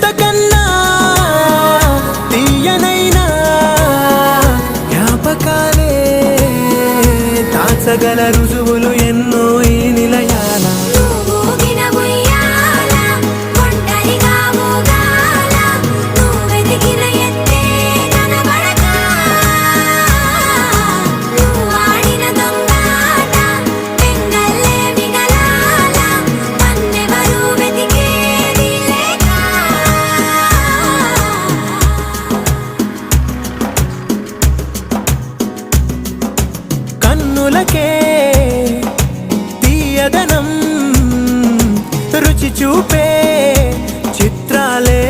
ఇంతకన్నా తీయనైనా జ్ఞాపకాలే దాచగల రుజువులు ఎన్నో ఈ నిలయాల. కన్నులకే తీయదనం రుచి చూపే చిత్రాలే